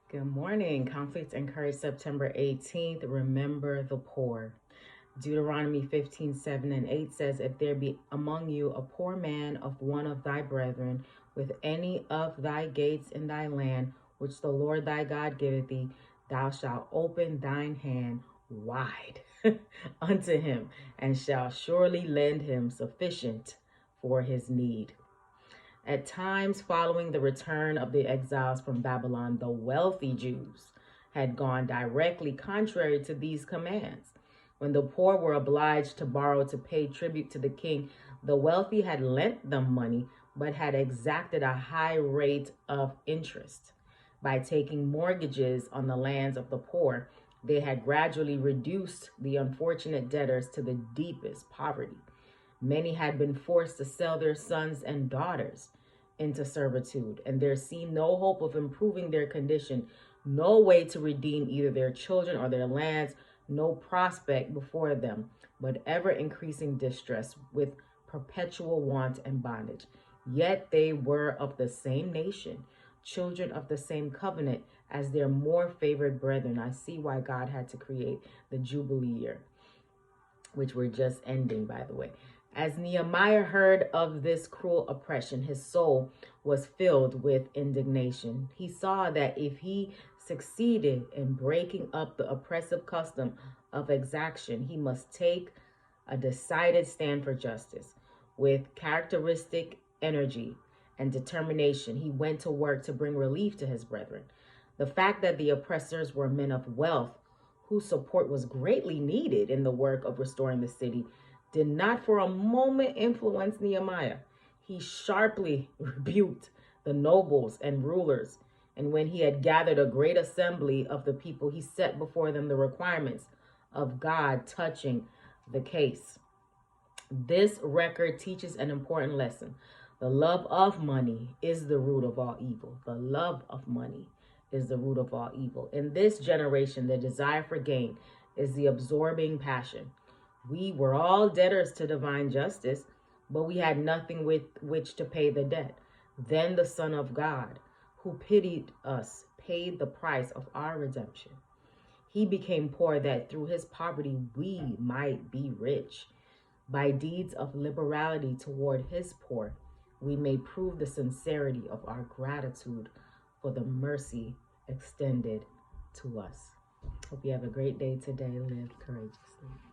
Good morning. Conflict and Courage, September 18th. Remember the poor. Deuteronomy 15:7 and 8 says, If there be among you a poor man of one of thy brethren, with any of thy gates in thy land, which the Lord thy God giveth thee, thou shalt open thine hand wide unto him, and shalt surely lend him sufficient for his need. At times following the return of the exiles from Babylon, the wealthy Jews had gone directly contrary to these commands. When the poor were obliged to borrow to pay tribute to the king, the wealthy had lent them money but had exacted a high rate of interest. By taking mortgages on the lands of the poor, they had gradually reduced the unfortunate debtors to the deepest poverty. Many had been forced to sell their sons and daughters into servitude, and there seemed no hope of improving their condition, no way to redeem either their children or their lands, no prospect before them, but ever increasing distress with perpetual want and bondage. Yet they were of the same nation, children of the same covenant as their more favored brethren. I see why God had to create the Jubilee year, which we're just ending, by the way. As Nehemiah heard of this cruel oppression, his soul was filled with indignation. He saw that if he succeeded in breaking up the oppressive custom of exaction, he must take a decided stand for justice. With characteristic energy and determination, he went to work to bring relief to his brethren. The fact that the oppressors were men of wealth whose support was greatly needed in the work of restoring the city, did not for a moment influence Nehemiah. He sharply rebuked the nobles and rulers, and when he had gathered a great assembly of the people, he set before them the requirements of God touching the case. This record teaches an important lesson. The love of money is the root of all evil. The love of money is the root of all evil. In this generation, the desire for gain is the absorbing passion. We were all debtors to divine justice, but we had nothing with which to pay the debt. Then the Son of God, who pitied us, paid the price of our redemption. He became poor that through his poverty we might be rich. By deeds of liberality toward his poor, we may prove the sincerity of our gratitude for the mercy extended to us. Hope you have a great day today. Live courageously.